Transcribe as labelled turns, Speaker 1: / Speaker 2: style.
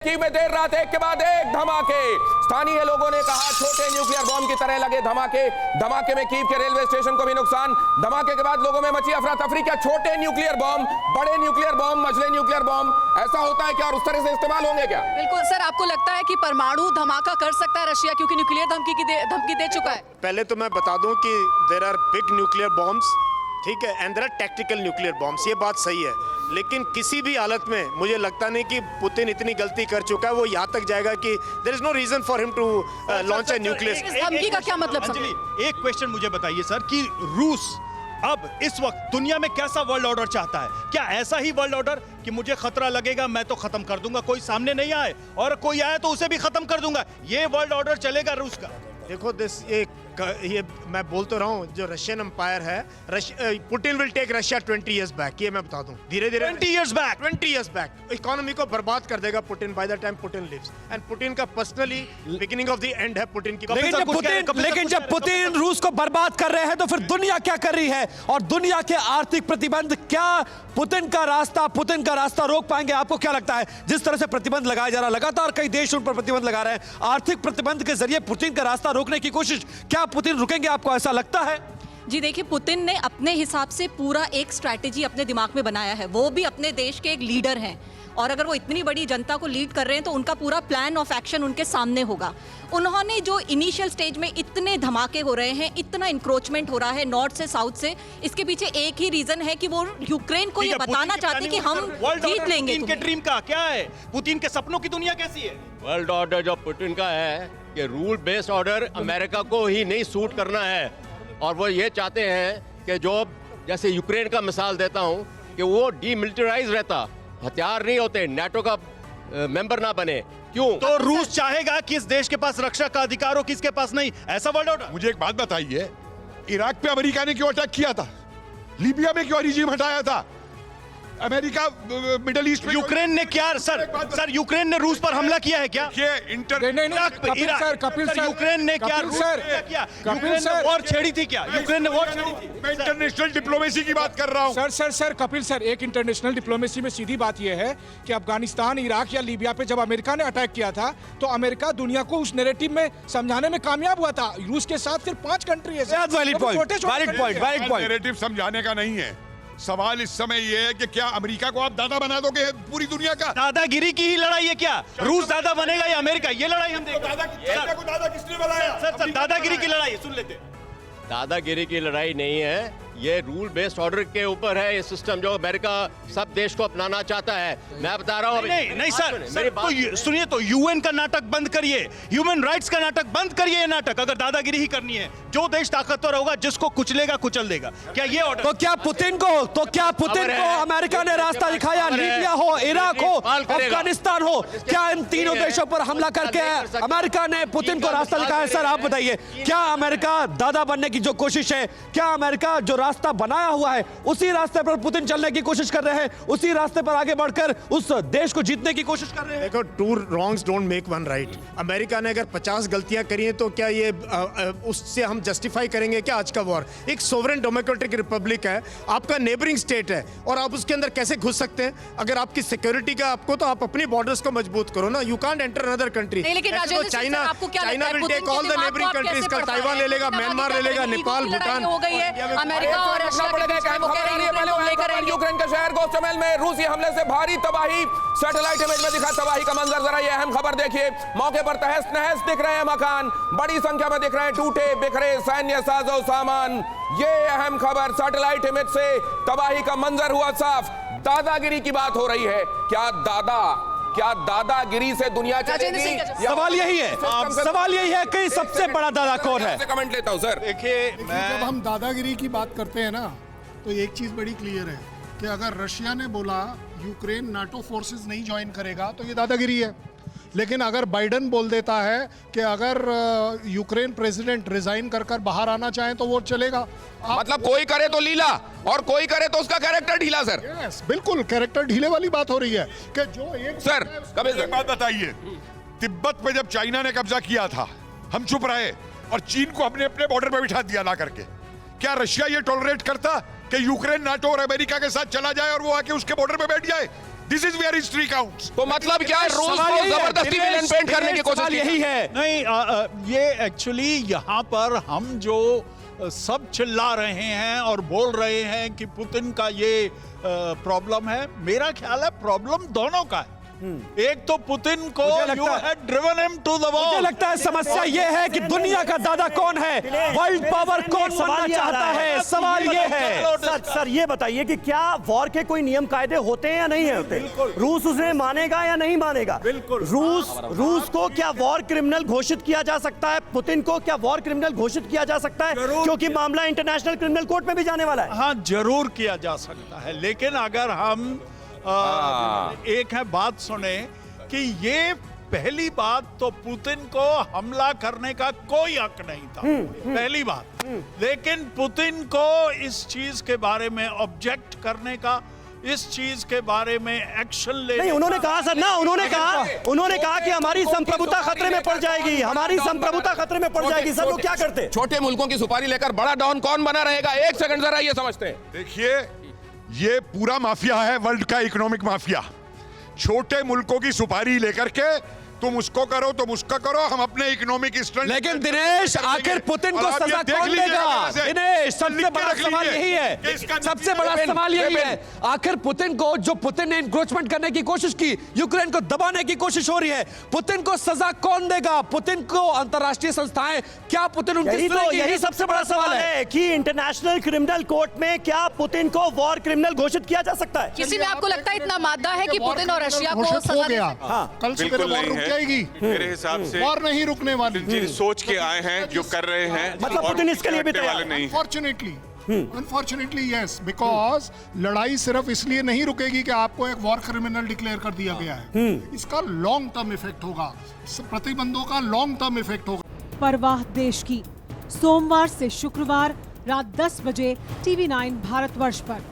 Speaker 1: Kyiv में देर रात एक के बाद एक धमाके। स्थानीय लोगों ने कहा छोटे न्यूक्लियर बॉम्ब की तरह लगे धमाके में कीव के रेलवे स्टेशन को भी नुकसान। धमाके के बाद लोगों में मची अफरा तफरी। क्या छोटे न्यूक्लियर बॉम्ब, बड़े न्यूक्लियर बॉम्ब, मझले न्यूक्लियर बॉम्ब ऐसा होता है क्या और उस तरह से इस्तेमाल होंगे क्या?
Speaker 2: बिल्कुल सर, आपको लगता है कि परमाणु धमाका कर सकता है रशिया क्योंकि न्यूक्लियर धमकी दे चुका है?
Speaker 3: पहले तो मैं बता दूं कि there are big nuclear bombs, ठीक है, and there are tactical nuclear bombs, ये बात सही है। लेकिन किसी भी हालत में मुझे लगता नहीं कि पुतिन इतनी गलती कर चुका है, वो यहाँ तक जाएगा कि there is no reason for him to launch a nuclear.
Speaker 2: धमकी का क्या मतलब?
Speaker 4: अंजलि, एक क्वेश्चन मुझे बताइए सर कि रूस अब इस वक्त दुनिया में कैसा वर्ल्ड ऑर्डर चाहता है? क्या ऐसा ही वर्ल्ड ऑर्डर कि मुझे खतरा लगेगा मैं तो खत्म कर दूंगा, कोई सामने नहीं आए, और कोई आए तो उसे भी खत्म कर दूंगा, ये वर्ल्ड ऑर्डर चलेगा रूस का?
Speaker 3: देखो ये मैं बोल तो रहा हूँ, जो रशियन एम्पायर है, Putin will take Russia 20 years back, ये मैं बता दूं। धीरे धीरे
Speaker 4: 20 years
Speaker 3: बैक इकोनॉमी को बर्बाद कर देगा Putin by the time Putin lives. And Putin का personally beginning of the end है पुतिन की।
Speaker 5: लेकिन जब पुतिन रूस को बर्बाद कर रहे हैं तो फिर दुनिया क्या कर रही है? और दुनिया के आर्थिक प्रतिबंध क्या पुतिन का रास्ता रोक पाएंगे? आपको क्या लगता है जिस तरह से प्रतिबंध लगाया जा रहा, लगातार कई देश उन पर प्रतिबंध लगा रहे हैं, आर्थिक प्रतिबंध के जरिए पुतिन का रास्ता रोकने की कोशिश, क्या पुतिन रुकेंगे? आपको ऐसा लगता है?
Speaker 2: जी देखिए, पुतिन ने अपने हिसाब से पूरा एक स्ट्रैटेजी अपने दिमाग में बनाया है। वो भी अपने देश के एक लीडर हैं और अगर वो इतनी बड़ी जनता को लीड कर रहे हैं तो उनका पूरा प्लान ऑफ एक्शन उनके सामने होगा। उन्होंने जो इनिशियल स्टेज में इतने धमाके हो रहे हैं, इतना इंक्रोचमेंट हो रहा है नॉर्थ से साउथ से, इसके पीछे एक ही रीजन है कि वो यूक्रेन को ये बताना चाहते हैं कि हम जीत लेंगे।
Speaker 4: पुतिन के ड्रीम का क्या है? पुतिन के सपनों की दुनिया कैसी है?
Speaker 6: वर्ल्ड ऑर्डर जो पुतिन का है कि रूल बेस्ड ऑर्डर अमेरिका को ही नहीं सूट करना है, और वो ये चाहते हैं कि जो जैसे यूक्रेन का मिसाल देता हूं कि वो डीमिलिटराइज रहता, हथियार नहीं होते, नाटो का मेंबर ना बने। क्यों?
Speaker 4: तो रूस चाहेगा कि इस देश के पास रक्षा का अधिकार हो, किसके पास नहीं, ऐसा वर्ल्ड ऑर्डर?
Speaker 7: मुझे एक बात बताइए, इराक पे अमेरिका ने क्यों अटैक किया था? लीबिया में क्यों रिजीम हटाया था? अमेरिका मिडिल ईस्ट में
Speaker 4: यूक्रेन ने क्या सर यूक्रेन ने रूस पर हमला किया है क्या? यूक्रेन ने क्या रूस पर किया? यूक्रेन ने वॉर छेड़ी थी क्या? यूक्रेन ने वॉर छेड़ी थी?
Speaker 7: मैं इंटरनेशनल डिप्लोमेसी की बात कर रहा हूं।
Speaker 8: सर कपिल सर, एक इंटरनेशनल डिप्लोमेसी में सीधी बात यह है कि अफगानिस्तान, इराक या लीबिया पे जब अमेरिका ने अटैक किया था तो अमेरिका दुनिया को उस नैरेटिव में समझाने में कामयाब हुआ था। रूस के साथ सिर्फ 5 कंट्री है।
Speaker 7: नैरेटिव समझाने का नहीं है सवाल, इस समय ये है कि क्या अमेरिका को आप दादा बना दोगे पूरी दुनिया का?
Speaker 4: दादागिरी की ही लड़ाई है क्या? रूस दादा बनेगा या अमेरिका? ये लड़ाई हम देखें।
Speaker 7: दादा किसने बनाया?
Speaker 4: सर दादागिरी की लड़ाई सुन लेते।
Speaker 6: दादागिरी की लड़ाई नहीं है, ये रूल बेस्ड ऑर्डर के ऊपर है ये सिस्टम जो अमेरिका सब देश को अपनाना चाहता है। मैं बता रहा हूँ।
Speaker 4: नहीं सर, मेरी बात तो सुनिए, तो यूएन का नाटक बंद करिए, ह्यूमन राइट्स का नाटक बंद करिए। ये नाटक अगर दादागिरी ही करनी है, जो देश ताकतवर होगा जिसको कुचलेगा कुचल देगा। क्या ये ऑर्डर?
Speaker 5: तो क्या पुतिन को अमेरिका ने रास्ता दिखाया? लीबिया हो, इराक हो, अफगानिस्तान हो, क्या इन तीनों देशों पर हमला करके अमेरिका ने पुतिन को रास्ता दिखाया? सर आप बताइए, क्या अमेरिका दादा बनने की जो कोशिश है, क्या अमेरिका जो रास्ता बनाया हुआ है उसी रास्ते पर पुतिन चलने की कोशिश कर रहे हैं, उसी रास्ते पर आगे बढ़कर उस देश को जीतने की कोशिश कर रहे हैं?
Speaker 3: देखो, 2 wrongs don't make 1 right। America ने अगर 50 गलतियां करी हैं तो क्या ये उससे हम जस्टिफाई करेंगे क्या आज का वॉर? एक सोवरेन डेमोक्रेटिक रिपब्लिक है, आपका नेबरिंग स्टेट है, और आप उसके अंदर कैसे घुस सकते हैं? अगर आपकी सिक्योरिटी का आपको, तो आप अपनी बॉर्डर्स को मजबूत करो ना। You can't enter another country. China will take all the neighbouring countries, कल ताइवान ले लेगा, म्यांमार ले लेगा, नेपाल, भूटान
Speaker 2: हो गई है। अमेरिका और
Speaker 1: यूक्रेन के शहर गोस्टमेल में रूसी हमले से भारी तबाही। सैटेलाइट इमेज में दिखा तबाही का मंजर, जरा ये अहम खबर देखिए। मौके पर तहस नहस दिख रहे हैं मकान, बड़ी संख्या में दिख रहे हैं टूटे बिखरे सैन्य साजो सामान। ये अहम खबर, सैटेलाइट इमेज से तबाही का मंजर हुआ साफ। दादागिरी की बात हो रही है। क्या दादागिरी से दुनिया चलेगी?
Speaker 5: सवाल यही है कि सबसे बड़ा दादा कौन है?
Speaker 1: कमेंट लेता हूं सर।
Speaker 4: देखिए,
Speaker 9: जब हम दादागिरी की बात करते हैं ना, तो एक चीज बड़ी क्लियर है कि अगर रशिया ने बोला यूक्रेन नाटो फोर्सेस नहीं ज्वाइन करेगा तो ये दादागिरी है। लेकिन अगर बाइडन बोल देता है कि अगर यूक्रेन प्रेसिडेंट रिजाइन कर बाहर आना चाहे तो वो चलेगा।
Speaker 1: मतलब कोई करे तो लीला और कोई करे तो उसका कैरेक्टर ढीला सर।
Speaker 9: यस, बिल्कुल कैरेक्टर ढीले वाली बात हो रही है कि जो एक
Speaker 1: सर कभी
Speaker 7: एक बात बताइए, तिब्बत पे जब चाइना ने कब्जा किया था हम चुप रहे और चीन को अपने अपने बॉर्डर पे बिठा दिया ला करके। क्या रशिया ये टॉलरेट करता कि यूक्रेन नाटो और अमेरिका के साथ चला जाए और वो आके उसके बॉर्डर पे बैठ जाए? This is where history counts.
Speaker 1: तो मतलब क्या है, रूस
Speaker 5: सवाल
Speaker 1: को
Speaker 5: यही है,
Speaker 1: जबरदस्ती विलेन पेंट करने की कोशिश
Speaker 5: सवाल
Speaker 1: की?
Speaker 5: यही है।
Speaker 4: नहीं, ये एक्चुअली यहाँ पर हम जो सब चिल्ला रहे हैं और बोल रहे हैं कि पुतिन का ये प्रॉब्लम है, मेरा ख्याल है प्रॉब्लम दोनों का है। एक तो पुतिन को you had driven him to the wall.
Speaker 5: मुझे लगता है समस्या ये है कि दुनिया का दादा कौन है, वर्ल्ड पावर कौन बनना चाहता है, सवाल ये है।
Speaker 10: सर ये बताइए कि क्या वॉर के कोई नियम कायदे होते हैं या नहीं होते? रूस उसे मानेगा या नहीं मानेगा?
Speaker 4: बिल्कुल।
Speaker 10: रूस को क्या वॉर क्रिमिनल घोषित किया जा सकता है? पुतिन को क्या वॉर क्रिमिनल घोषित किया जा सकता है? क्योंकि मामला इंटरनेशनल क्रिमिनल कोर्ट में भी जाने वाला है।
Speaker 4: हाँ, जरूर किया जा सकता है, लेकिन अगर हम एक है बात सुने कि ये पहली बात तो पुतिन को हमला करने का कोई हक नहीं था, पहली बात। लेकिन पुतिन को इस चीज के बारे में ऑब्जेक्ट करने का, इस चीज के बारे में एक्शन लेने
Speaker 10: नहीं, उन्होंने कहा सर ना, उन्होंने कहा कि हमारी संप्रभुता खतरे में पड़ जाएगी, हमारी संप्रभुता खतरे में पड़ जाएगी। सर वो क्या करते?
Speaker 1: छोटे मुल्कों की सुपारी लेकर बड़ा डॉन कौन बना रहेगा? एक सेकंड जरा ये समझते हैं।
Speaker 7: देखिए, ये पूरा माफिया है, वर्ल्ड का इकोनॉमिक माफिया। छोटे मुल्कों की सुपारी लेकर के तुम उसको करो, तुम उसका करो, हम अपने इकोनॉमिक स्ट्रेंथ।
Speaker 5: लेकिन दिनेश, आखिर पुतिन को सजा कौन देगा? दिनेश, सबसे बड़ा सवाल यही है, सबसे बड़ा सवाल यही है, आखिर पुतिन को, जो पुतिन ने इंक्रोचमेंट करने की कोशिश की, यूक्रेन को दबाने की कोशिश हो रही है, पुतिन को सजा कौन देगा? पुतिन को अंतरराष्ट्रीय संस्थाएं, क्या पुतिन
Speaker 10: यही सबसे बड़ा सवाल है कि इंटरनेशनल क्रिमिनल कोर्ट में क्या पुतिन को वॉर क्रिमिनल घोषित किया जा सकता है?
Speaker 2: किसी में आपको लगता है इतना मादा है कि पुतिन और रशिया को
Speaker 9: घोषित हो
Speaker 2: सजा
Speaker 9: गया? कल से
Speaker 11: बिल्कुल नहीं है।
Speaker 9: जाएगी
Speaker 11: मेरे हिसाब से
Speaker 9: और नहीं रुकने वाली।
Speaker 11: जिन सोच के आए हैं, जो कर रहे हैं,
Speaker 10: मतलब
Speaker 11: और
Speaker 10: पुतिन इसके लिए भी तैयार
Speaker 11: वाले नहीं हैं।
Speaker 9: अनफॉर्चुनेटली यस, बिकॉज लड़ाई सिर्फ इसलिए नहीं रुकेगी कि आपको एक वॉर क्रिमिनल डिक्लेयर कर दिया गया है। इसका लॉन्ग टर्म इफेक्ट होगा, प्रतिबंधों का लॉन्ग टर्म इफेक्ट होगा।
Speaker 12: परवाह देश की, सोमवार से शुक्रवार रात 10 बजे TV9 भारतवर्ष पर।